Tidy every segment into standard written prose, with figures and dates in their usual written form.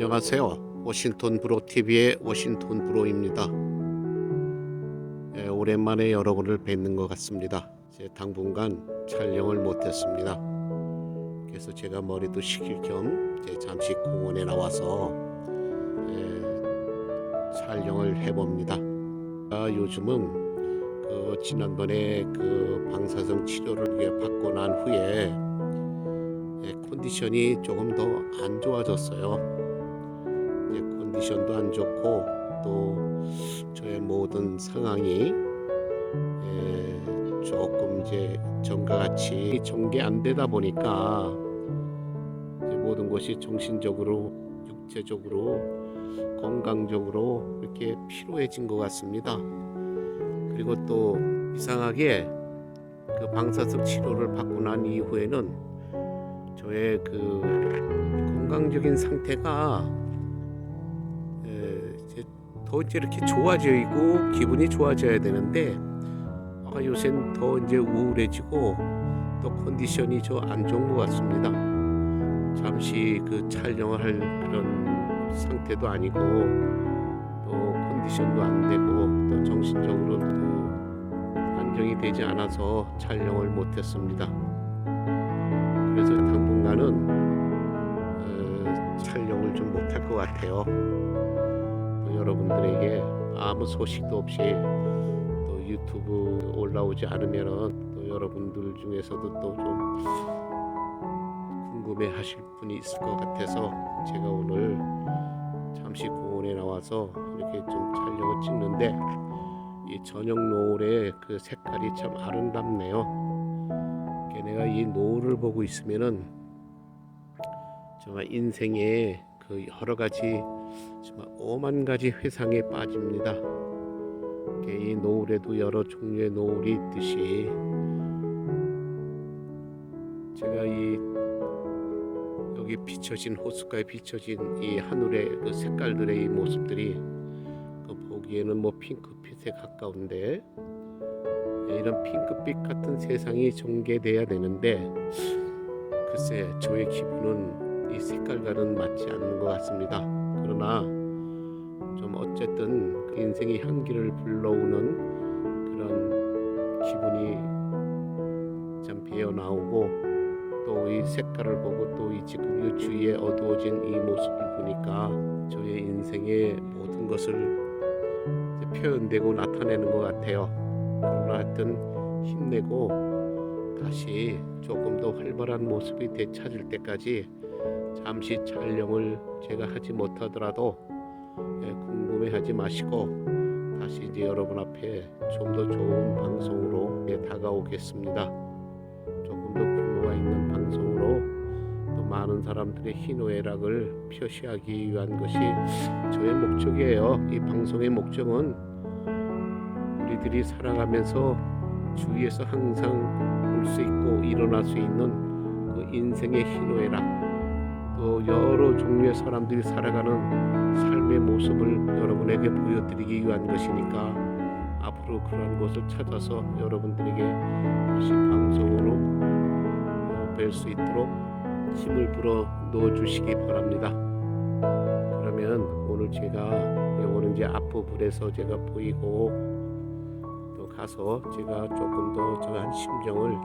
안녕하세요. 워싱턴 브로 TV의 워싱턴 브로입니다. 오랜만에 여러분을 뵙는 것 같습니다. 당분간 촬영을 못했습니다. 그래서 제가 머리도 식힐 겸 잠시 공원에 나와서 촬영을 해봅니다. 요즘은 지난번에 방사성 치료를 받고 난 후에 컨디션이 조금 더 안 좋아졌어요. 컨디션도 안 좋고 또 저의 모든 상황이 조금 전과 같이 전개 안 되다 보니까 모든 것이 정신적으로, 육체적으로, 건강적으로 이렇게 피로해진 것 같습니다. 그리고 또 이상하게 방사성 치료를 받고 난 이후에는 저의 건강적인 상태가 더 이렇게 좋아지고 기분이 좋아져야 되는데 요새는 더 우울해지고 또 컨디션이 안 좋은 것 같습니다. 잠시 촬영을 할 그런 상태도 아니고 또 컨디션도 안 되고 또 정신적으로도 안정이 되지 않아서 촬영을 못했습니다. 그래서 당분간은 촬영을 좀 못할 것 같아요. 여러분들에게 아무 소식도 없이 또 유튜브 올라오지 않으면은 또 여러분들 중에서도 또 좀 궁금해 하실 분이 있을 것 같아서 제가 오늘 잠시 공원에 나와서 이렇게 좀 촬영을 찍는데 이 저녁 노을의 색깔이 참 아름답네요. 내가 이 노을을 보고 있으면은 정말 인생의 여러 가지 정말 오만 가지 회상에 빠집니다. 이 노을에도 여러 종류의 노을이 있듯이 제가 여기 비춰진 호숫가에 비춰진 이 하늘의 색깔들의 이 모습들이 보기에는 핑크빛에 가까운데 이런 핑크빛 같은 세상이 전개돼야 되는데 글쎄 저의 기분은 이 색깔과는 맞지 않는 것 같습니다. 그러나 좀 어쨌든 인생의 향기를 불러오는 그런 기분이 참 배어 나오고 또 이 색깔을 보고 또 지금 이 주위에 어두워진 이 모습을 보니까 저의 인생의 모든 것을 표현되고 나타내는 것 같아요. 그러나 하여튼 힘내고 다시 조금 더 활발한 모습이 되찾을 때까지 잠시 촬영을 제가 하지 못하더라도 궁금해하지 마시고 다시 여러분 앞에 좀 더 좋은 방송으로 다가오겠습니다. 조금 더 규모가 있는 방송으로 또 많은 사람들의 희노애락을 표시하기 위한 것이 저의 목적이에요. 이 방송의 목적은 우리들이 살아가면서 주위에서 항상 볼 수 있고 일어날 수 있는 인생의 희노애락 또 여러 종류의 사람들이 살아가는 삶의 모습을 여러분에게 보여드리기 위한 것이니까 앞으로 그런 것을 찾아서 여러분들에게 다시 방송으로 뵐 수 있도록 힘을 불어 넣어 주시기 바랍니다. 그러면 오늘 제가 요거는 앞부분에서 제가 보이고 또 가서 제가 조금 더 저한 심정을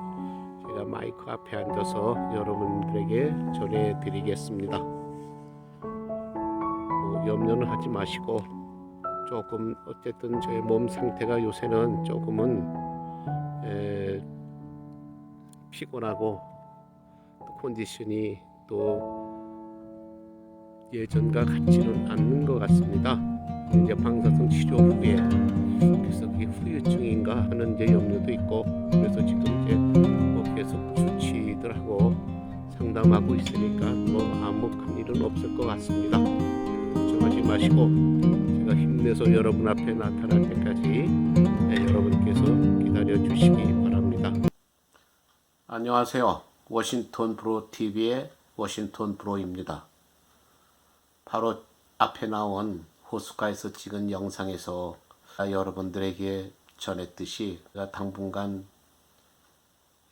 제가 마이크 앞에 앉아서 여러분들에게 전해드리겠습니다. 염려는 하지 마시고 조금 어쨌든 저의 몸 상태가 요새는 조금은 피곤하고 또 컨디션이 또 예전과 같지는 않는 것 같습니다. 방사성 치료 후에 그래서 그게 후유증인가 하는 염려도 있고 그래서 지금 계속 주치의들하고 상담하고 있으니까 아무 큰일은 없을 것 같습니다. 걱정하지 마시고 제가 힘내서 여러분 앞에 나타날 때까지 여러분께서 기다려 주시기 바랍니다. 안녕하세요. 워싱턴 브로 TV의 워싱턴 브로입니다. 바로 앞에 나온 호숫가에서 찍은 영상에서 여러분들에게 전했듯이 제가 당분간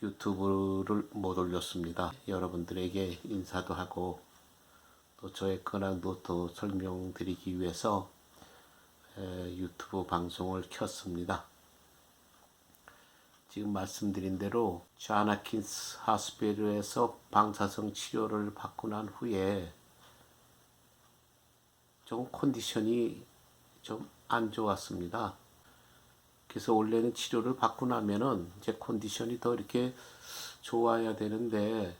유튜브를 못 올렸습니다. 여러분들에게 인사도 하고 또 저의 근황도 더 설명드리기 위해서 유튜브 방송을 켰습니다. 지금 말씀드린 대로 존 홉킨스 하스피털에서 방사성 치료를 받고 난 후에 좀 컨디션이 좀 안 좋았습니다. 그래서 원래는 치료를 받고 나면은 제 컨디션이 더 이렇게 좋아야 되는데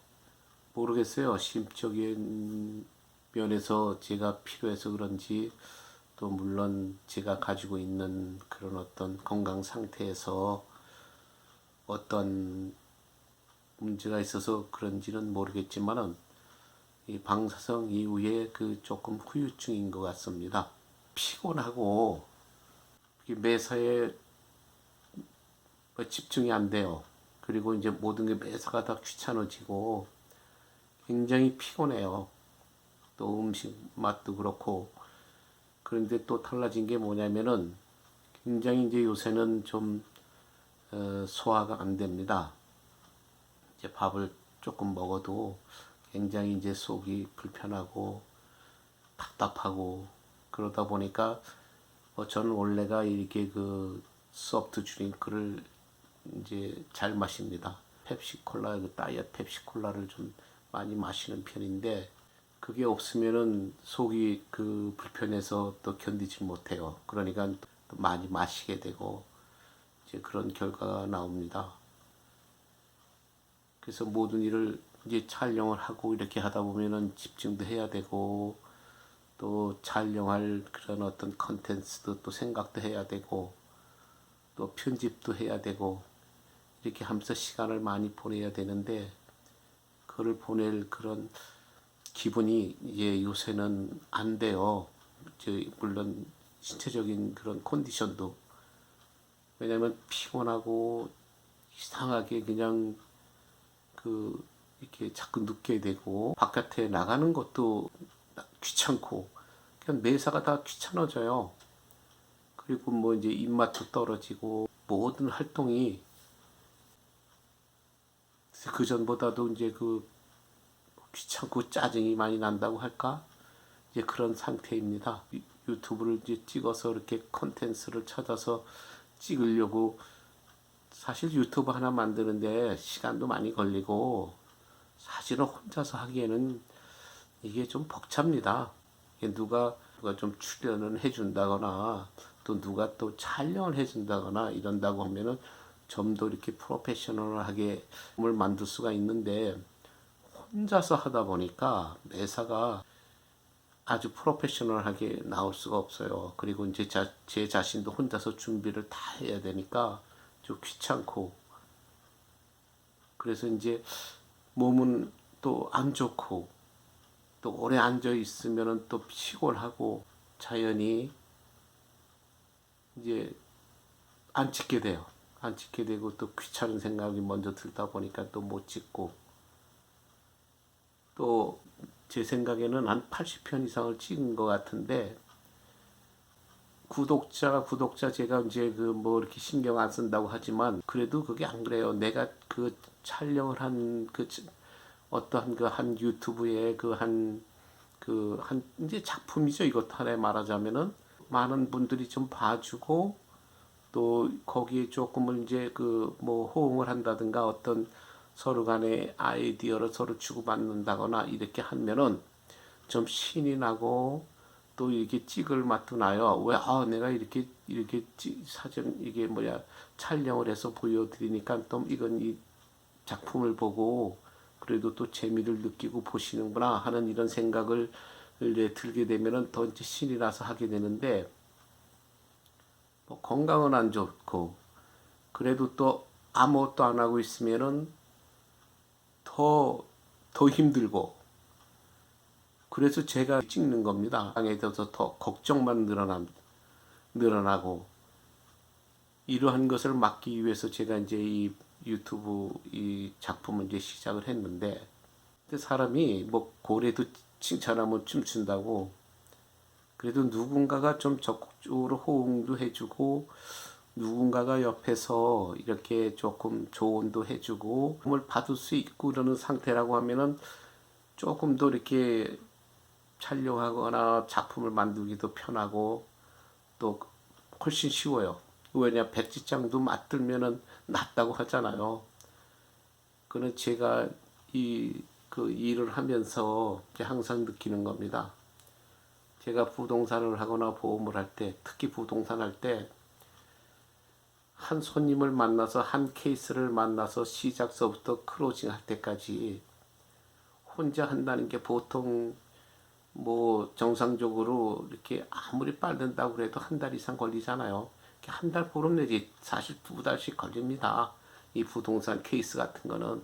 모르겠어요. 심적인 면에서 제가 필요해서 그런지 또 물론 제가 가지고 있는 그런 어떤 건강 상태에서 어떤 문제가 있어서 그런지는 모르겠지만은 이 방사성 이후에 그 조금 후유증인 것 같습니다. 피곤하고 매사에 집중이 안 돼요. 그리고 이제 모든 게 매사가 다 귀찮아지고 굉장히 피곤해요. 또 음식 맛도 그렇고. 그런데 또 달라진 게 뭐냐면은 굉장히 이제 요새는 좀 소화가 안 됩니다. 이제 밥을 조금 먹어도 굉장히 이제 속이 불편하고 답답하고 그러다 보니까 저는 원래가 이렇게 그 소프트 드링크를 이제 잘 마십니다. 펩시콜라, 그 다이어트 펩시콜라를 좀 많이 마시는 편인데 그게 없으면은 속이 그 불편해서 또 견디지 못해요. 그러니까 또 많이 마시게 되고 이제 그런 결과가 나옵니다. 그래서 모든 일을 이제 촬영을 하고 이렇게 하다 보면은 집중도 해야 되고 또 촬영할 그런 어떤 컨텐츠도 또 생각도 해야 되고 또 편집도 해야 되고 이렇게 하면서 시간을 많이 보내야 되는데 그걸 보낼 그런 기분이 이제 요새는 안 돼요. 물론 신체적인 그런 컨디션도 왜냐면 피곤하고 이상하게 그냥 그 이렇게 자꾸 눕게 되고 바깥에 나가는 것도 귀찮고 그냥 매사가 다 귀찮아져요. 그리고 뭐 이제 입맛도 떨어지고 모든 활동이 그 전보다도 이제 그 귀찮고 짜증이 많이 난다고 할까? 이제 그런 상태입니다. 유튜브를 이제 찍어서 이렇게 컨텐츠를 찾아서 찍으려고 사실 유튜브 하나 만드는데 시간도 많이 걸리고 사실은 혼자서 하기에는 이게 좀 벅찹니다. 누가 좀 출연을 해준다거나 또 누가 또 촬영을 해준다거나 이런다고 하면은 좀 더 이렇게 프로페셔널하게 뭘 만들 수가 있는데 혼자서 하다 보니까 매사가 아주 프로페셔널하게 나올 수가 없어요. 그리고 이제 제 자신도 혼자서 준비를 다 해야 되니까 좀 귀찮고 그래서 이제 몸은 또 안 좋고 또 오래 앉아 있으면은 또 피곤하고 자연히 이제 안 찍게 돼요. 안 찍게 되고 또 귀찮은 생각이 먼저 들다 보니까 또 못 찍고 또 제 생각에는 한 80편 이상을 찍은 것 같은데 구독자 제가 이제 그 뭐 이렇게 신경 안 쓴다고 하지만 그래도 그게 안 그래요. 내가 그 촬영을 한 그 어떠한 그 한 유튜브에 한 이제 작품이죠. 이것 하나에 말하자면은 많은 분들이 좀 봐주고 또 거기에 조금은 이제 그 뭐 호응을 한다든가 어떤 서로 간의 아이디어를 서로 주고받는다거나 이렇게 하면은 좀 신이 나고 또 이렇게 찍을 맛도 나요. 왜, 내가 이렇게 사진, 이게 뭐야, 촬영을 해서 보여드리니까 또 이건 이 작품을 보고 그래도 또 재미를 느끼고 보시는구나 하는 이런 생각을 들게 되면은 더 이제 신이 나서 하게 되는데 뭐 건강은 안 좋고 그래도 또 아무것도 안 하고 있으면은 더 힘들고 그래서 제가 찍는 겁니다. 땅에 대해서 더 걱정만 늘어나고 이러한 것을 막기 위해서 제가 이제 이 유튜브 이 작품을 이제 시작을 했는데 사람이 뭐 고래도 칭찬하면 춤춘다고 그래도 누군가가 좀 적극적으로 호응도 해주고 누군가가 옆에서 이렇게 조금 조언도 해주고 도움을 받을 수 있고 그러는 상태라고 하면은 조금 더 이렇게 촬영하거나 작품을 만들기도 편하고 또 훨씬 쉬워요. 왜냐 백지장도 맞들면은 낫다고 하잖아요. 그는 제가 그 일을 하면서 항상 느끼는 겁니다. 제가 부동산을 하거나 보험을 할 때, 특히 부동산 할 때 한 손님을 만나서 한 케이스를 만나서 시작서부터 클로징 할 때까지 혼자 한다는 게 보통 뭐 정상적으로 이렇게 아무리 빠른다고 그래도 한 달 이상 걸리잖아요. 한 달 보름 내지 사실 2달씩 걸립니다. 이 부동산 케이스 같은 거는.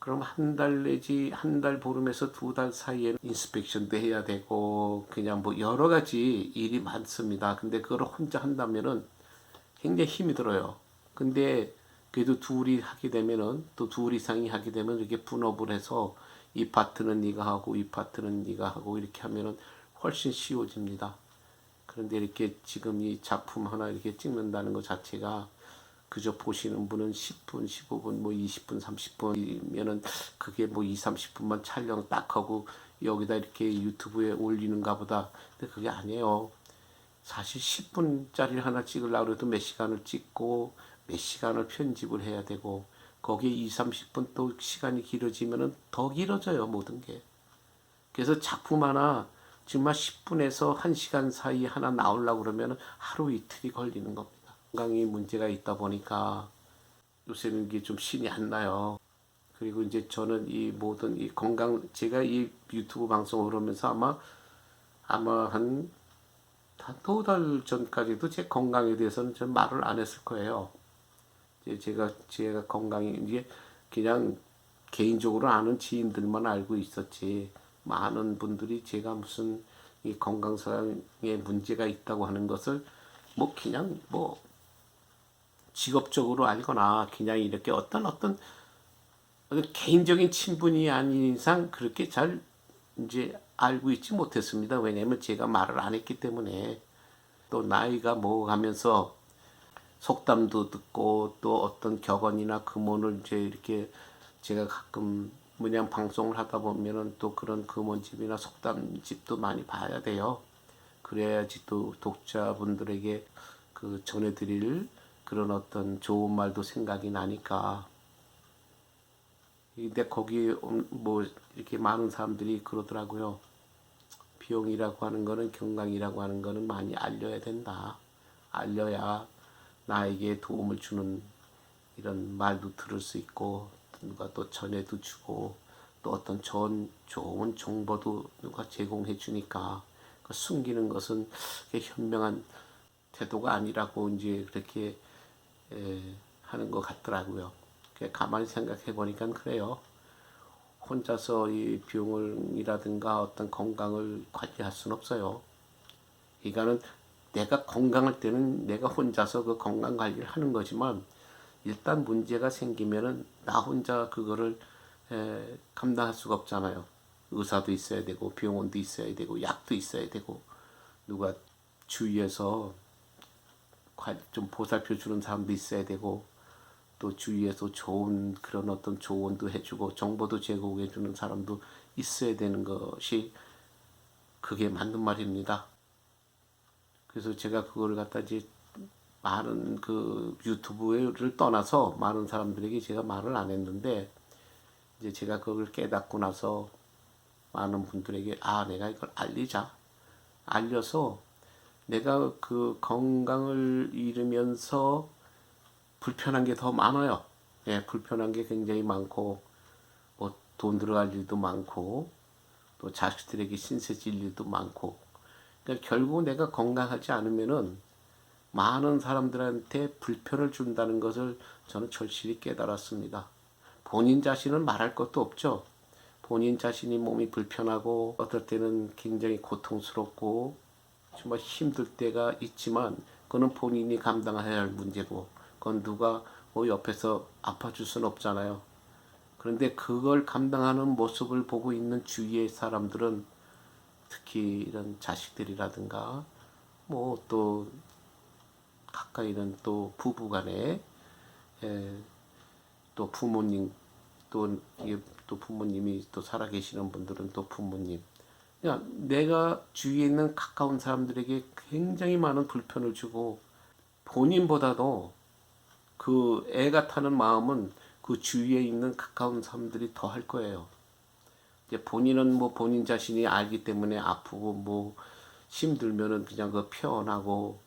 그럼 한 달 내지 한 달 보름에서 2달 사이에 인스펙션도 해야 되고 그냥 뭐 여러 가지 일이 많습니다. 근데 그걸 혼자 한다면은 굉장히 힘이 들어요. 근데 그래도 둘이 하게 되면은 또 둘 이상이 하게 되면 이렇게 분업을 해서 이 파트는 네가 하고 이 파트는 네가 하고 이렇게 하면은 훨씬 쉬워집니다. 그런데 이렇게 지금 이 작품 하나 이렇게 찍는다는 것 자체가 그저 보시는 분은 10분, 15분, 뭐 20분, 30분이면은 그게 뭐 2, 30분만 촬영 딱 하고 여기다 이렇게 유튜브에 올리는가 보다. 근데 그게 아니에요. 사실 10분짜리 하나 찍으려고 해도 몇 시간을 찍고 몇 시간을 편집을 해야 되고 거기에 2, 30분 또 시간이 길어지면은 더 길어져요, 모든 게. 그래서 작품 하나 정말 10분에서 1시간 사이 하나 나오려고 그러면 하루 이틀이 걸리는 겁니다. 건강이 문제가 있다 보니까 요새는 이게 좀 신이 안 나요. 그리고 이제 저는 이 모든 이 건강, 제가 이 유튜브 방송을 하면서 아마 한 2달 전까지도 제 건강에 대해서는 좀 말을 안 했을 거예요. 제가 건강이 이제 그냥 개인적으로 아는 지인들만 알고 있었지. 많은 분들이 제가 무슨 이 건강상에 문제가 있다고 하는 것을 뭐 그냥 뭐 직업적으로 알거나 그냥 이렇게 어떤 개인적인 친분이 아닌 이상 그렇게 잘 이제 알고 있지 못했습니다. 왜냐하면 제가 말을 안 했기 때문에. 또 나이가 먹어가면서 속담도 듣고 또 어떤 격언이나 금언을 이제 이렇게 제가 가끔 뭐냐 방송을 하다 보면은 또 그런 금언집이나 속담집도 많이 봐야 돼요. 그래야지 또 독자분들에게 그 전해드릴 그런 어떤 좋은 말도 생각이 나니까. 근데 거기 뭐 이렇게 많은 사람들이 그러더라고요. 비용이라고 하는 거는 건강이라고 하는 거는 많이 알려야 된다. 알려야 나에게 도움을 주는 이런 말도 들을 수 있고 누가 또 전해도 주고 또 어떤 좋은 정보도 누가 제공해 주니까 그 숨기는 것은 현명한 태도가 아니라고 이제 그렇게 하는 것 같더라고요. 가만히 생각해 보니까 그래요. 혼자서 이 비용이라든가 어떤 건강을 관리할 수는 없어요. 그러니까는 내가 건강할 때는 내가 혼자서 그 건강 관리를 하는 거지만 일단 문제가 생기면은 나 혼자 그거를 감당할 수가 없잖아요. 의사도 있어야 되고 병원도 있어야 되고 약도 있어야 되고 누가 주위에서 좀 보살펴 주는 사람도 있어야 되고 또 주위에서 좋은 그런 어떤 조언도 해주고 정보도 제공해 주는 사람도 있어야 되는 것이 그게 맞는 말입니다. 그래서 제가 그걸 갖다 이제 많은 그 유튜브를 떠나서 많은 사람들에게 제가 말을 안 했는데 이제 제가 그걸 깨닫고 나서 많은 분들에게 내가 이걸 알려서 내가 그 건강을 잃으면서 불편한 게 더 많아요. 예, 불편한 게 굉장히 많고 뭐 돈 들어갈 일도 많고 또 자식들에게 신세 질 일도 많고 그러니까 결국 내가 건강하지 않으면은 많은 사람들한테 불편을 준다는 것을 저는 절실히 깨달았습니다. 본인 자신은 말할 것도 없죠. 본인 자신이 몸이 불편하고 어떨 때는 굉장히 고통스럽고 정말 힘들 때가 있지만 그거는 본인이 감당해야 할 문제고 그건 누가 뭐 옆에서 아파줄 수는 없잖아요. 그런데 그걸 감당하는 모습을 보고 있는 주위의 사람들은 특히 이런 자식들이라든가 뭐 또 가까이는 또 부부간에 또 부모님 또 부모님이 또 살아계시는 분들은 또 부모님 그냥 내가 주위에 있는 가까운 사람들에게 굉장히 많은 불편을 주고 본인보다도 그 애가 타는 마음은 그 주위에 있는 가까운 사람들이 더 할 거예요. 이제 본인은 뭐 본인 자신이 알기 때문에 아프고 뭐 힘들면은 그냥 그 표현하고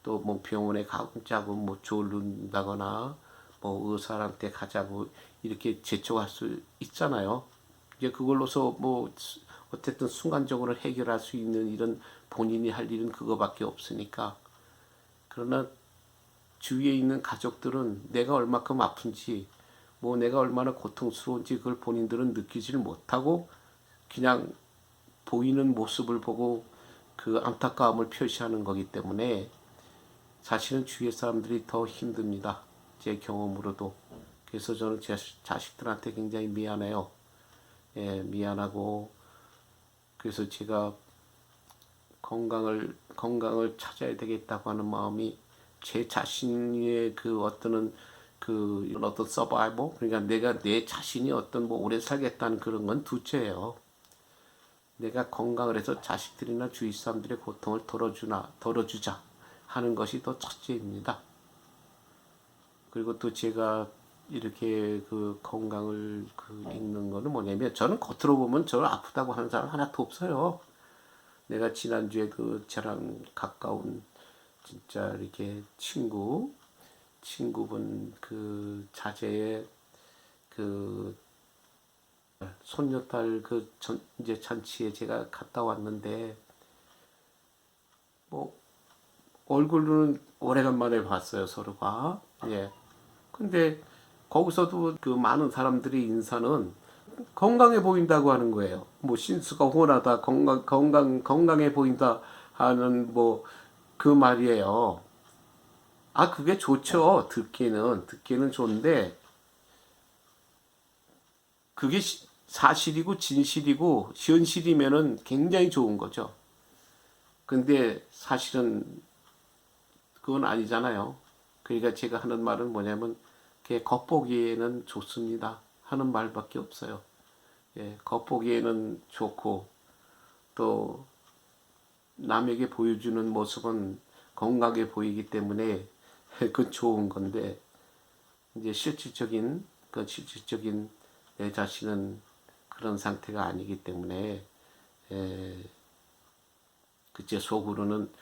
또 뭐 병원에 가자고 뭐 졸른다거나 뭐 의사한테 가자고 이렇게 재촉할 수 있잖아요. 이제 그걸로서 뭐 어쨌든 순간적으로 해결할 수 있는 이런 본인이 할 일은 그거밖에 없으니까. 그러나 주위에 있는 가족들은 내가 얼마큼 아픈지 뭐 내가 얼마나 고통스러운지 그걸 본인들은 느끼지를 못하고 그냥 보이는 모습을 보고 그 안타까움을 표시하는 거기 때문에 사실은 주위의 사람들이 더 힘듭니다. 제 경험으로도. 그래서 저는 제 자식들한테 굉장히 미안해요. 예, 미안하고 그래서 제가 건강을 찾아야 되겠다고 하는 마음이 제 자신의 그 어떤 서바이벌 그러니까 내가 내 자신이 어떤 뭐 오래 살겠다는 그런 건 둘째예요. 내가 건강을 해서 자식들이나 주위 사람들의 고통을 덜어주자 하는 것이 더 첫째입니다. 그리고 또 제가 이렇게 그 건강을 읽는 거는 뭐냐면 저는 겉으로 보면 저를 아프다고 하는 사람 하나도 없어요. 내가 지난주에 그 저랑 가까운 진짜 이렇게 친구분 그 자제의 그 손녀딸 이제 잔치에 제가 갔다 왔는데 뭐 얼굴은 오래간만에 봤어요 서로가. 예. 근데 거기서도 그 많은 사람들이 인사는 건강해 보인다고 하는 거예요. 뭐 신수가 훤하다, 건강해 보인다 하는 뭐 그 말이에요. 아, 그게 좋죠. 듣기는 좋은데 그게 사실이고 진실이고 현실이면은 굉장히 좋은 거죠. 근데 사실은 그건 아니잖아요. 그러니까 제가 하는 말은 뭐냐면 그게 겉보기에는 좋습니다 하는 말밖에 없어요. 예, 겉보기에는 좋고 또 남에게 보여주는 모습은 건강해 보이기 때문에 그건 좋은 건데 이제 실질적인 내 자신은 그런 상태가 아니기 때문에 그제 속으로는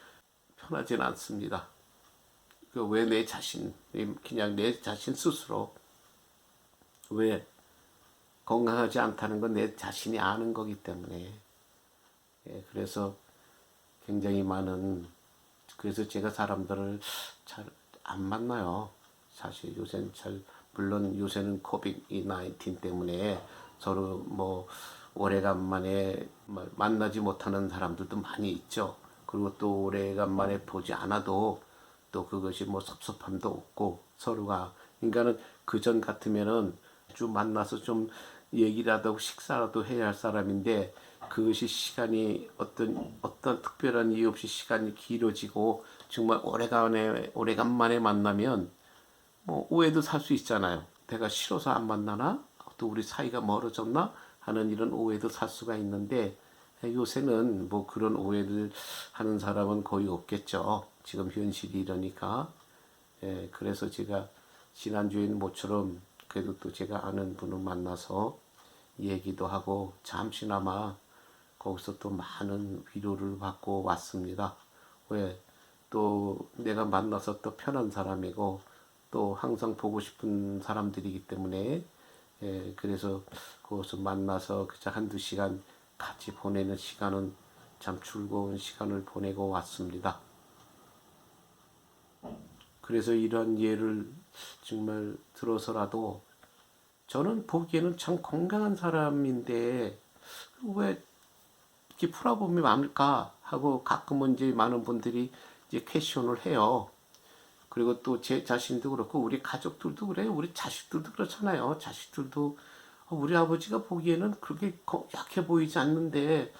편하진 않습니다. 그 왜 내 자신 그냥 내 자신 스스로 왜 건강하지 않다는 건 내 자신이 아는 거기 때문에 그래서 굉장히 많은 그래서 제가 사람들을 잘 안 만나요. 사실 요새는 물론 요새는 코비드 19 때문에 서로 뭐 오래간만에 만나지 못하는 사람들도 많이 있죠. 그리고 또 오래간만에 보지 않아도 또 그것이 뭐 섭섭함도 없고 서로가 그러니까는 그전 같으면은 좀 만나서 좀 얘기라도 하고 식사라도 해야 할 사람인데 그것이 시간이 어떤 특별한 이유 없이 시간이 길어지고 정말 오래간만에 만나면 뭐 오해도 살 수 있잖아요. 내가 싫어서 안 만나나? 또 우리 사이가 멀어졌나? 하는 이런 오해도 살 수가 있는데 요새는 뭐 그런 오해를 하는 사람은 거의 없겠죠. 지금 현실이 이러니까. 그래서 제가 지난주에는 모처럼 그래도 또 제가 아는 분을 만나서 얘기도 하고 잠시나마 거기서 또 많은 위로를 받고 왔습니다. 왜? 또 내가 만나서 또 편한 사람이고 또 항상 보고 싶은 사람들이기 때문에 그래서 거기서 만나서 그저 한두 시간 같이 보내는 시간은 참 즐거운 시간을 보내고 왔습니다. 그래서 이런 예를 정말 들어서라도 저는 보기에는 참 건강한 사람인데 왜 이렇게 풀어보면 많을까 하고 가끔은 이제 많은 분들이 이제 퀘션을 해요. 그리고 또 제 자신도 그렇고 우리 가족들도 그래요. 우리 자식들도 그렇잖아요. 자식들도 우리 아버지가 보기에는 그렇게 약해 보이지 않는데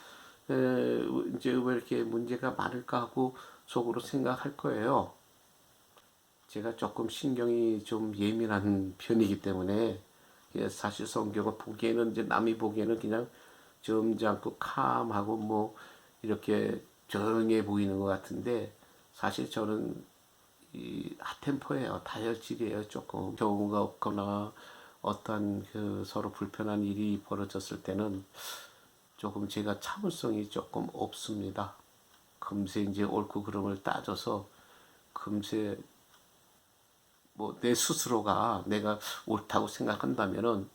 이제 왜 이렇게 문제가 많을까 하고 속으로 생각할 거예요. 제가 조금 신경이 좀 예민한 편이기 때문에 사실 성경을 보기에는 이제 남이 보기에는 그냥 점잖고 캄하고 뭐 이렇게 조용해 보이는 것 같은데 사실 저는 이 핫템포예요. 다혈질이에요. 조금 경우가 없거나 어떠한 그 서로 불편한 일이 벌어졌을 때는 조금 제가 참을성이 조금 없습니다. 금세 이제 옳고 그름을 따져서 금세 뭐 내 스스로가 내가 옳다고 생각한다면은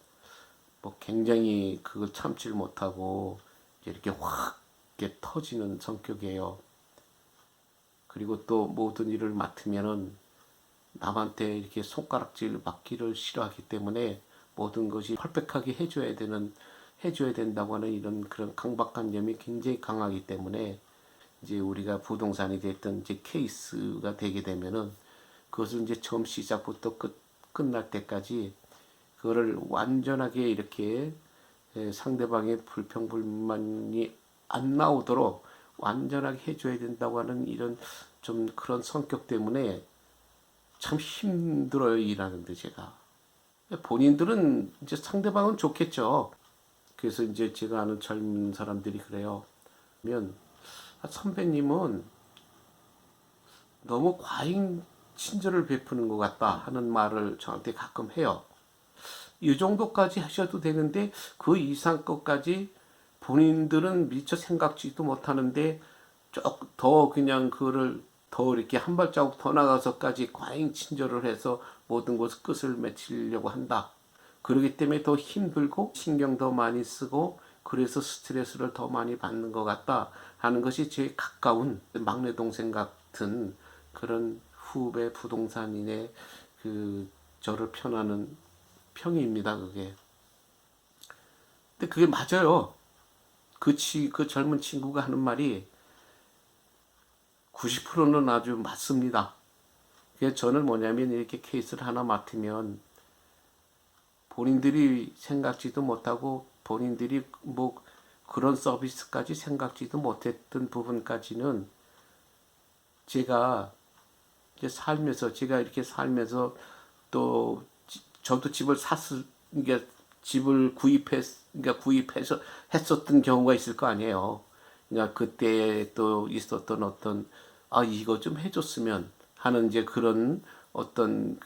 뭐 굉장히 그걸 참지를 못하고 이렇게 확 이렇게 터지는 성격이에요. 그리고 또 모든 일을 맡으면은 남한테 이렇게 손가락질 받기를 싫어하기 때문에 모든 것이 퍼펙하게 해줘야 된다고 하는 이런 그런 강박관념이 굉장히 강하기 때문에 이제 우리가 부동산이 됐던 이제 케이스가 되게 되면은 그것을 이제 처음 시작부터 끝날 때까지 그거를 완전하게 이렇게 상대방의 불평불만이 안 나오도록 완전하게 해줘야 된다고 하는 이런 좀 그런 성격 때문에 참 힘들어요, 일하는데 제가. 본인들은 이제 상대방은 좋겠죠. 그래서 이제 제가 아는 젊은 사람들이 그래요. 면 선배님은 너무 과잉 친절을 베푸는 것 같다 하는 말을 저한테 가끔 해요. 이 정도까지 하셔도 되는데 그 이상 것까지 본인들은 미처 생각지도 못하는데 더 그냥 그거를 더 이렇게 한 발자국 더 나가서까지 과잉 친절을 해서 모든 것을 끝을 맺히려고 한다. 그러기 때문에 더 힘들고 신경 더 많이 쓰고 그래서 스트레스를 더 많이 받는 것 같다 하는 것이 제 가까운 막내 동생 같은 그런 후배 부동산인의 그 저를 편하는 평입니다. 그게. 근데 그게 맞아요. 그 젊은 친구가 하는 말이 90%는 아주 맞습니다. 그게 저는 뭐냐면 이렇게 케이스를 하나 맡으면 본인들이 생각지도 못하고 본인들이 뭐 그런 서비스까지 생각지도 못했던 부분까지는 제가 이제 살면서 제가 이렇게 살면서 또 저도 집을 샀을 그러니까 집을 구입해서 했었던 경우가 있을 거 아니에요. 그러니까 그때 또 있었던 어떤 이거 좀 해줬으면 하는 이제 그런 어떤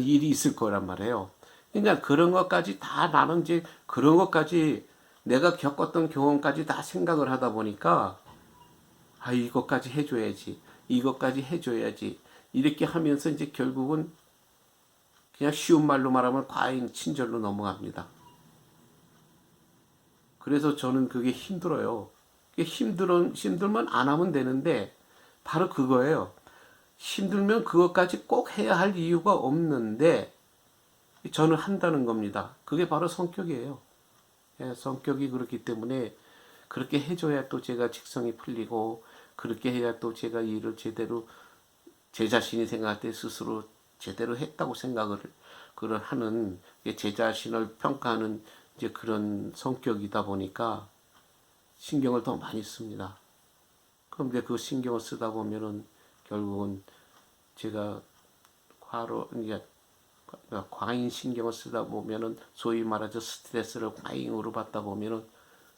일이 있을 거란 말이에요. 그러니까 그런 것까지 다 나는 이제 그런 것까지 내가 겪었던 경험까지 다 생각을 하다 보니까 이것까지 해줘야지, 이것까지 해줘야지 이렇게 하면서 이제 결국은 그냥 쉬운 말로 말하면 과잉 친절로 넘어갑니다. 그래서 저는 그게 힘들어요. 힘들면 안 하면 되는데 바로 그거예요. 힘들면 그것까지 꼭 해야 할 이유가 없는데 저는 한다는 겁니다. 그게 바로 성격이에요. 성격이 그렇기 때문에 그렇게 해줘야 또 제가 직성이 풀리고 그렇게 해야 또 제가 일을 제대로 제 자신이 생각할 때 스스로 제대로 했다고 생각을 그런 하는 제 자신을 평가하는 이제 그런 성격이다 보니까 신경을 더 많이 씁니다. 그런데 그 신경을 쓰다 보면은 결국은 제가 이제 과잉 신경을 쓰다 보면은 소위 말하죠 스트레스를 과잉으로 받다 보면은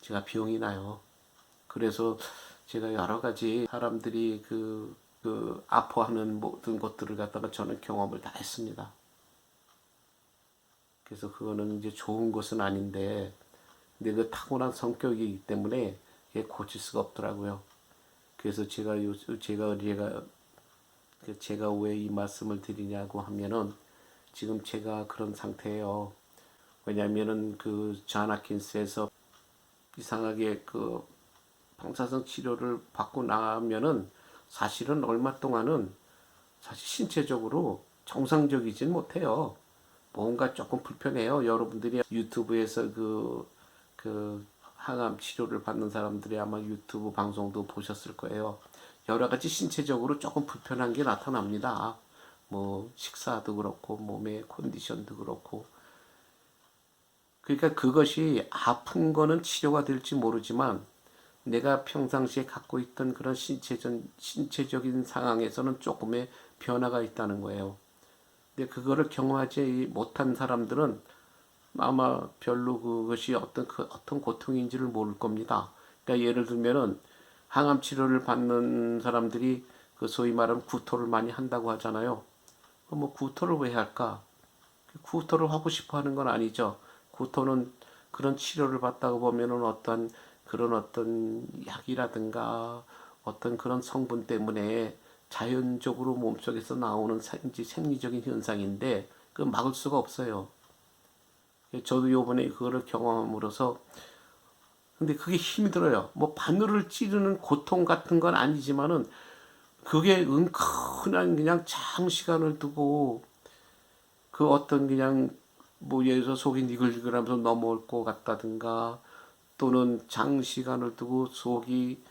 제가 병이 나요. 그래서 제가 여러 가지 사람들이 아파하는 모든 것들을 갖다가 저는 경험을 다 했습니다. 그래서 그거는 이제 좋은 것은 아닌데, 근데 그 타고난 성격이기 때문에 그게 고칠 수가 없더라고요. 그래서 제가 왜 이 말씀을 드리냐고 하면은 지금 제가 그런 상태예요. 왜냐면은 존 홉킨스에서 이상하게 방사선 치료를 받고 나면은 사실은 얼마 동안은 사실 신체적으로 정상적이진 못해요. 뭔가 조금 불편해요. 여러분들이 유튜브에서 항암 치료를 받는 사람들이 아마 유튜브 방송도 보셨을 거예요. 여러 가지 신체적으로 조금 불편한 게 나타납니다. 뭐 식사도 그렇고 몸의 컨디션도 그렇고. 그러니까 그것이 아픈 거는 치료가 될지 모르지만 내가 평상시에 갖고 있던 그런 신체적인 상황에서는 조금의 변화가 있다는 거예요. 근데 그거를 경험하지 못한 사람들은 아마 별로 그것이 어떤 고통인지를 모를 겁니다. 그러니까 예를 들면은 항암 치료를 받는 사람들이 그 소위 말하는 구토를 많이 한다고 하잖아요. 뭐 구토를 왜 할까? 구토를 하고 싶어 하는 건 아니죠. 구토는 그런 치료를 받다가 보면은 어떤 약이라든가 어떤 그런 성분 때문에 자연적으로 몸속에서 나오는 생리적인 현상인데 그 막을 수가 없어요. 저도 요번에 그거를 경험함으로써 근데 그게 힘들어요. 뭐 바늘을 찌르는 고통 같은 건 아니지만은 그게 은근한 그냥 장시간을 두고 그 어떤 그냥 뭐 예를 들어 속이 니글니글하면서 넘어올 것 같다든가 또는 장시간을 두고 속이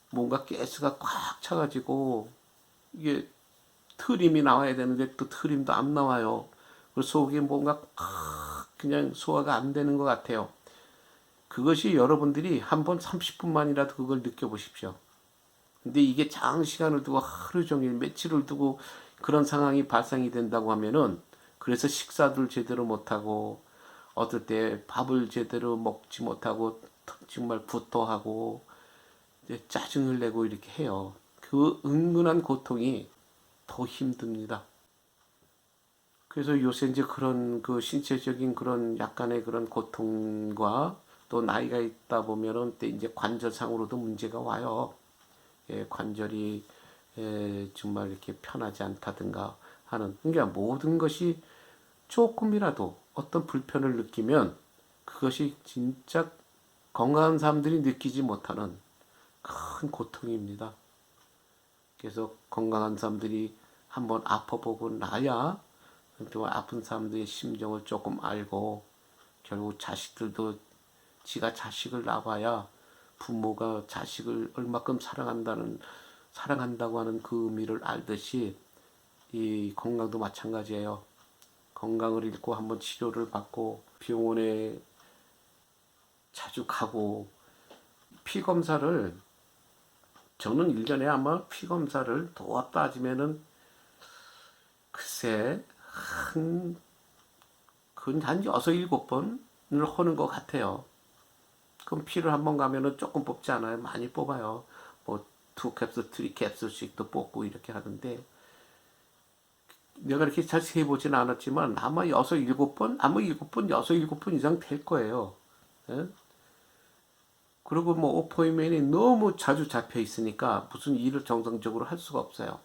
뭔가 가스가 꽉 차가지고 이게 트림이 나와야 되는데 또 트림도 안 나와요. 그래서 속이 뭔가 그냥 소화가 안 되는 것 같아요. 그것이 여러분들이 한번 30분만이라도 그걸 느껴보십시오. 근데 이게 장시간을 두고 하루 종일 며칠을 두고 그런 상황이 발생이 된다고 하면은 그래서 식사를 제대로 못하고 어떨 때 밥을 제대로 먹지 못하고 정말 구토하고 짜증을 내고 이렇게 해요. 그 은근한 고통이 더 힘듭니다. 그래서 요새 이제 그런 그 신체적인 그런 약간의 그런 고통과 또 나이가 있다 보면은 또 이제 관절상으로도 문제가 와요. 관절이 정말 이렇게 편하지 않다든가 하는 그러니까 모든 것이 조금이라도 어떤 불편을 느끼면 그것이 진짜 건강한 사람들이 느끼지 못하는 큰 고통입니다. 그래서 건강한 사람들이 한번 아파보고 나야 또 아픈 사람들의 심정을 조금 알고 결국 자식들도 지가 자식을 낳아야 부모가 자식을 얼마큼 사랑한다고 하는 그 의미를 알듯이 이 건강도 마찬가지예요. 건강을 잃고 한번 치료를 받고 병원에 자주 가고 피 검사를 저는 1년에 아마 피 검사를 더 따지면은 글쎄 한 6, 7번을 하는 것 같아요. 그럼 피를 한번 가면은 조금 뽑지 않아요. 많이 뽑아요. 뭐 2캡슐, 3캡슐씩도 뽑고 이렇게 하는데 내가 이렇게 잘 세보진 않았지만 아마 6, 7번, 아마 7번, 6, 7번 이상 될 거예요. 예? 그리고 뭐 어포인트ment이 너무 자주 잡혀 있으니까 무슨 일을 정상적으로 할 수가 없어요.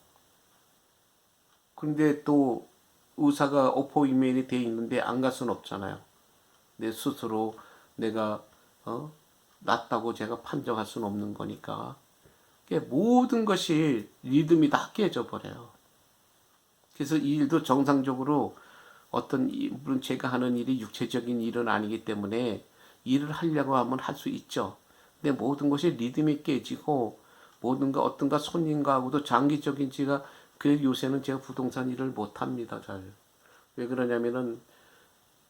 근데 또 의사가 어포인트ment이 돼 있는데 안 갈 수는 없잖아요. 내 스스로 내가 낫다고 제가 판정할 수는 없는 거니까. 모든 것이 리듬이 다 깨져 버려요. 그래서 이 일도 정상적으로 물론 제가 하는 일이 육체적인 일은 아니기 때문에 일을 하려고 하면 할 수 있죠. 근데 모든 것이 리듬이 깨지고 모든가 어떤가 손님과하고도 장기적인 제가 그 요새는 제가 부동산 일을 못 합니다. 잘. 왜 그러냐면은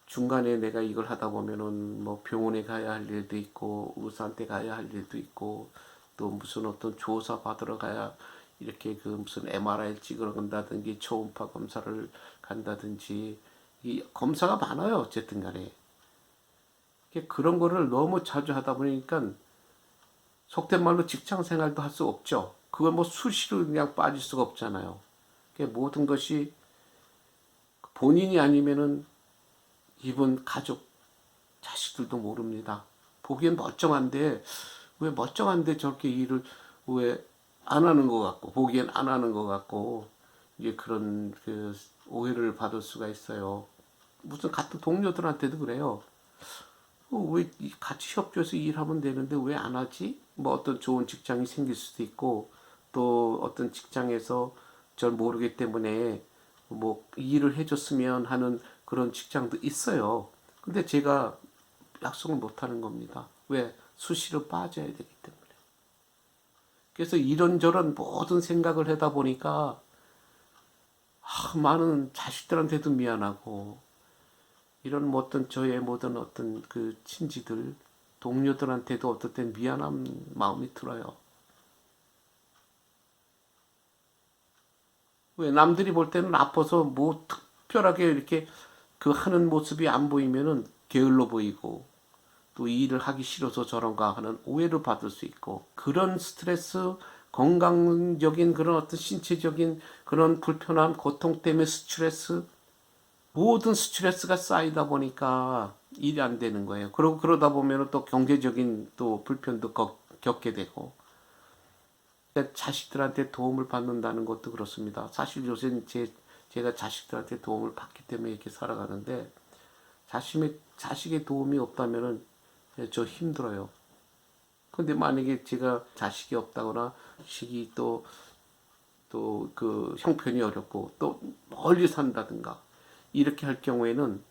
중간에 내가 이걸 하다 보면은 뭐 병원에 가야 할 일도 있고 의사한테 가야 할 일도 있고 또 무슨 어떤 조사 받으러 가야 이렇게 그 무슨 MRI 찍으러 간다든지 초음파 검사를 간다든지 이 검사가 많아요. 어쨌든 간에 그런 거를 너무 자주 하다 보니까 속된 말로 직장 생활도 할 수 없죠. 그걸 뭐 수시로 그냥 빠질 수가 없잖아요. 모든 것이 본인이 아니면은 이분 가족 자식들도 모릅니다. 보기엔 멀쩡한데 왜 멀쩡한데 저렇게 일을 왜 안 하는 것 같고 보기엔 안 하는 것 같고 이제 그런 그 오해를 받을 수가 있어요. 무슨 같은 동료들한테도 그래요. 왜 같이 협조해서 일하면 되는데 왜 안 하지? 뭐 어떤 좋은 직장이 생길 수도 있고 또 어떤 직장에서 절 모르기 때문에 뭐 일을 해줬으면 하는 그런 직장도 있어요. 근데 제가 약속을 못 하는 겁니다. 왜? 수시로 빠져야 되기 때문에. 그래서 이런저런 모든 생각을 하다 보니까 많은 자식들한테도 미안하고 이런 뭐 어떤 저의 모든 어떤 그 친지들 동료들한테도 어떨 땐 미안한 마음이 들어요. 왜 남들이 볼 때는 아파서 뭐 특별하게 이렇게 그 하는 모습이 안 보이면은 게을러 보이고 또 이 일을 하기 싫어서 저런가 하는 오해를 받을 수 있고, 그런 스트레스, 건강적인 그런 어떤 신체적인 그런 불편함, 고통 때문에 스트레스, 모든 스트레스가 쌓이다 보니까 일이 안 되는 거예요. 그러고 그러다 보면 또 경제적인 또 불편도 겪게 되고, 자식들한테 도움을 받는다는 것도 그렇습니다. 사실 요새 제가 자식들한테 도움을 받기 때문에 이렇게 살아가는데, 자식의 도움이 없다면은 저 힘들어요. 근데 만약에 제가 자식이 없다거나 자식이 또 그 형편이 어렵고 또 멀리 산다든가 이렇게 할 경우에는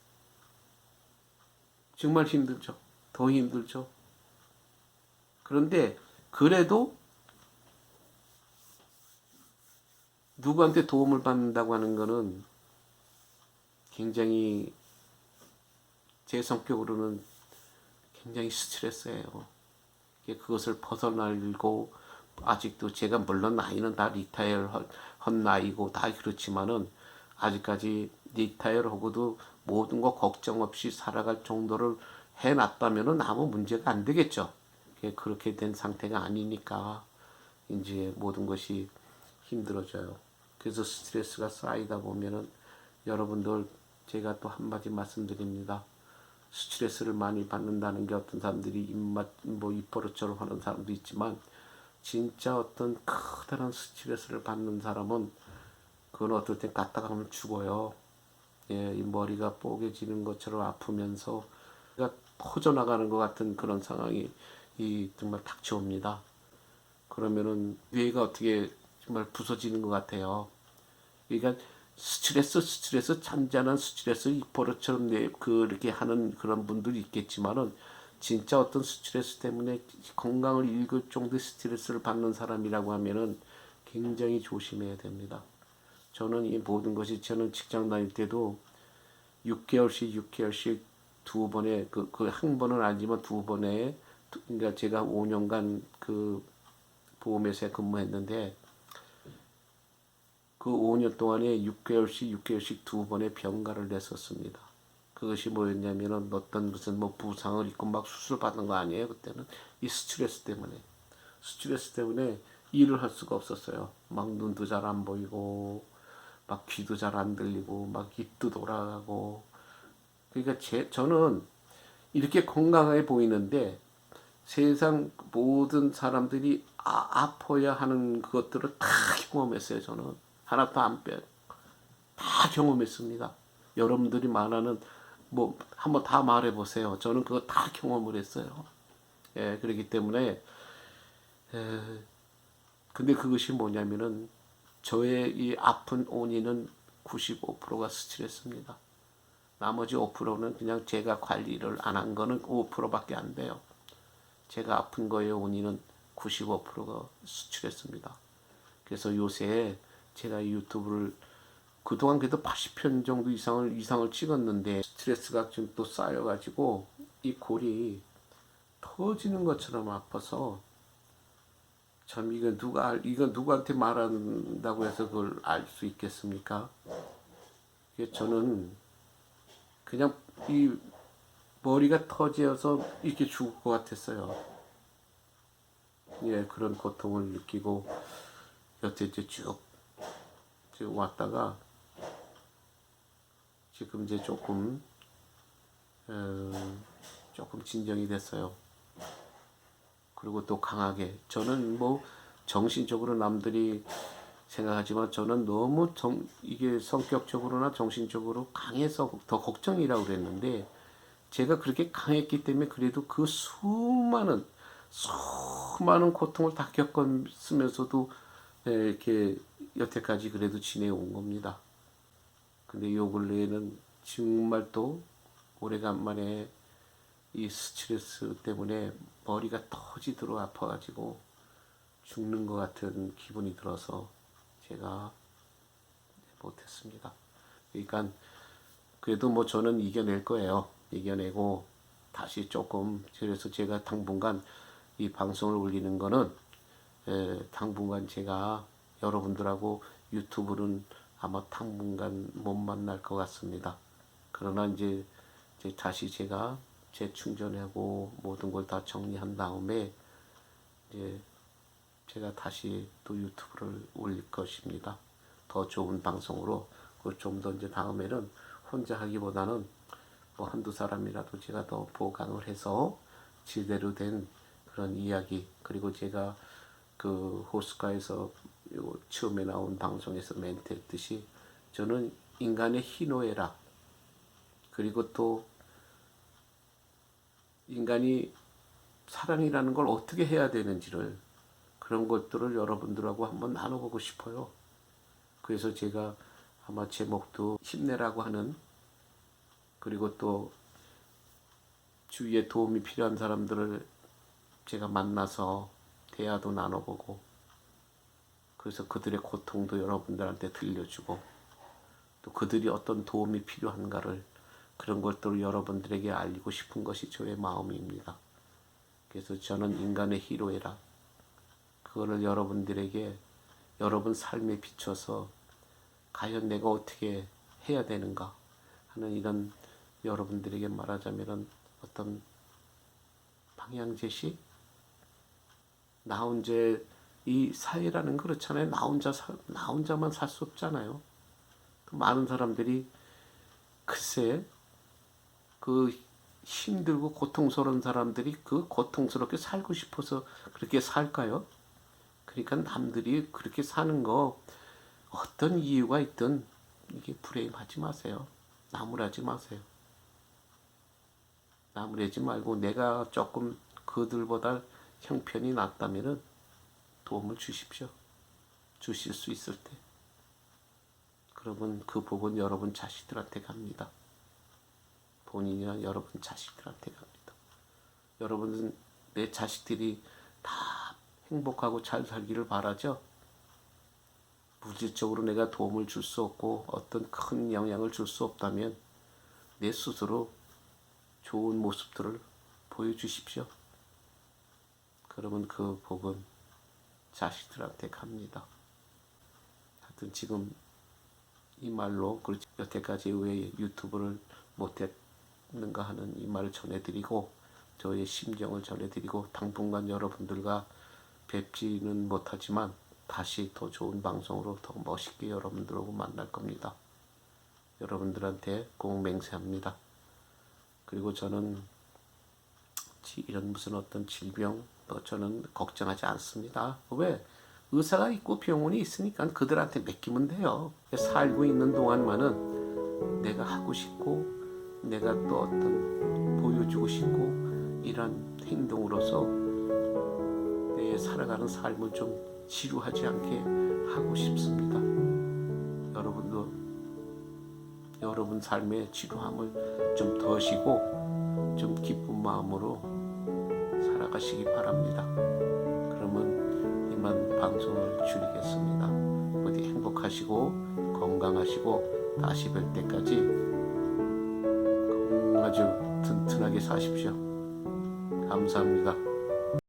정말 힘들죠. 더 힘들죠. 그런데 그래도 누구한테 도움을 받는다고 하는 거는 굉장히 제 성격으로는 굉장히 스트레스예요. 그것을 벗어나려고, 아직도 제가 물론 나이는 다 리타이어 한 나이고 다 그렇지만은 아직까지 리타이어를 하고도 모든 거 걱정 없이 살아갈 정도를 해놨다면은 아무 문제가 안 되겠죠. 그렇게 된 상태가 아니니까 이제 모든 것이 힘들어져요. 그래서 스트레스가 쌓이다 보면은 여러분들, 제가 또 한마디 말씀드립니다. 스트레스를 많이 받는다는 게 어떤 사람들이 입맛 뭐 입버릇처럼 하는 사람도 있지만, 진짜 어떤 커다란 스트레스를 받는 사람은 그건 어떨 땐 갔다가 하면 죽어요. 예, 이 머리가 뽀개지는 것처럼 아프면서 그러니까 퍼져나가는 것 같은 그런 상황이 정말 닥쳐옵니다. 그러면은 뇌가 어떻게 정말 부서지는 것 같아요. 그러니까 스트레스 잔잔한 스트레스 입버릇처럼 그렇게 하는 그런 분들이 있겠지만은, 진짜 어떤 스트레스 때문에 건강을 잃을 정도의 스트레스를 받는 사람이라고 하면은 굉장히 조심해야 됩니다. 저는 이 모든 것이, 저는 직장 다닐 때도 6개월씩 두 번에 한 번은 아니지만 두 번에, 그러니까 제가 5년간 그 보험회사에 근무했는데 그 5년 동안에 6개월씩 두 번의 병가를 냈었습니다. 그것이 뭐였냐면은 어떤 무슨 뭐 부상을 입고 막 수술 받는 거 아니에요. 그때는 이 스트레스 때문에 일을 할 수가 없었어요. 막 눈도 잘 안 보이고 막 귀도 잘 안 들리고 막 입도 돌아가고. 그러니까 저는 이렇게 건강해 보이는데 세상 모든 사람들이 아파야 하는 것들을 다 경험했어요. 저는 하나도 안 빼요. 다 경험했습니다. 여러분들이 말하는 뭐 한번 다 말해 보세요. 저는 그거 다 경험을 했어요. 예, 그렇기 때문에 근데 그것이 뭐냐면은 저의 이 아픈 원인은 95%가 스트레스입니다. 나머지 5%는 그냥 제가 관리를 안 한 거는 5%밖에 안 돼요. 제가 아픈 거의 원인은 95%가 스트레스입니다. 그래서 요새 제가 유튜브를 그동안 그래도 80편 정도 이상을 찍었는데 스트레스가 좀 또 쌓여가지고 이 골이 터지는 것처럼 아파서, 참 이거 누구한테 말한다고 해서 그걸 알 수 있겠습니까? 저는 그냥 이 머리가 터져서 이렇게 죽을 것 같았어요. 예, 그런 고통을 느끼고 여태 이제 쭉 왔다가 지금 이제 조금 진정이 됐어요. 그리고 또 강하게, 저는 뭐 정신적으로 남들이 생각하지만 저는 너무 이게 성격적으로나 정신적으로 강해서 더 걱정이라고 그랬는데, 제가 그렇게 강했기 때문에 그래도 그 수많은 고통을 다 겪었으면서도 이렇게 여태까지 그래도 지내온 겁니다. 근데 요 근래에는 정말 또 오래간만에 이 스트레스 때문에 머리가 터지도록 아파가지고 죽는 것 같은 기분이 들어서 제가 못했습니다. 그러니까 그래도 뭐 저는 이겨낼 거예요. 이겨내고 다시 조금, 그래서 제가 당분간 이 방송을 올리는 거는 당분간 제가 여러분들하고 유튜브는 아마 당분간 못 만날 것 같습니다. 그러나 이제 이제 다시 제가 재충전하고 모든 걸 다 정리한 다음에 이제 제가 다시 또 유튜브를 올릴 것입니다. 더 좋은 방송으로. 좀 더 이제 다음에는 혼자 하기보다는 뭐 한두 사람이라도 제가 더 보강을 해서 제대로 된 그런 이야기, 그리고 제가 그 호스카에서 처음에 나온 방송에서 멘트 했듯이 저는 인간의 희노애락, 그리고 또 인간이 사랑이라는 걸 어떻게 해야 되는지를, 그런 것들을 여러분들하고 한번 나눠보고 싶어요. 그래서 제가 아마 제목도 힘내라고 하는, 그리고 또 주위에 도움이 필요한 사람들을 제가 만나서 대화도 나눠보고, 그래서 그들의 고통도 여러분들한테 들려주고, 또 그들이 어떤 도움이 필요한가를, 그런 것들을 여러분들에게 알리고 싶은 것이 저의 마음입니다. 그래서 저는 인간의 희로애락, 그거를 여러분들에게 여러분 삶에 비춰서 과연 내가 어떻게 해야 되는가 하는, 이런 여러분들에게 말하자면 어떤 방향 제시? 나 혼자, 이 사회라는 거 그렇잖아요. 나 혼자만 살 수 없잖아요. 많은 사람들이 글쎄 그 힘들고 고통스러운 사람들이 그 고통스럽게 살고 싶어서 그렇게 살까요? 그러니까 남들이 그렇게 사는 거 어떤 이유가 있든 이게 불행하지 마세요. 나무라지 마세요. 나무라지 말고 내가 조금 그들보다 형편이 낫다면은 도움을 주십시오. 주실 수 있을 때. 그러면 그 복은 여러분 자식들한테 갑니다. 본인이나 여러분 자식들한테 갑니다. 여러분은 내 자식들이 다 행복하고 잘 살기를 바라죠. 물질적으로 내가 도움을 줄 수 없고 어떤 큰 영향을 줄 수 없다면 내 스스로 좋은 모습들을 보여주십시오. 그러면 그 복은 자식들한테 갑니다. 하여튼 지금 이 말로, 그렇지 여태까지 왜 유튜브를 못했는가 하는 이 말을 전해드리고, 저의 심정을 전해드리고, 당분간 여러분들과 뵙지는 못하지만 다시 더 좋은 방송으로 더 멋있게 여러분들하고 만날 겁니다. 여러분들한테 꼭 맹세합니다. 그리고 저는 이런 무슨 어떤 질병 저는 걱정하지 않습니다. 왜? 의사가 있고 병원이 있으니까 그들한테 맡기면 돼요. 살고 있는 동안만은 내가 하고 싶고, 내가 또 어떤 보여주고 싶고, 이런 행동으로서 내 살아가는 삶을 좀 지루하지 않게 하고 싶습니다. 여러분도 여러분 삶의 지루함을 좀 더시고 좀 기쁜 마음으로 살아가시기 바랍니다. 그러면 이만 방송을 줄이겠습니다. 부디 행복하시고 건강하시고 다시 뵐 때까지 아주 튼튼하게 사십시오. 감사합니다.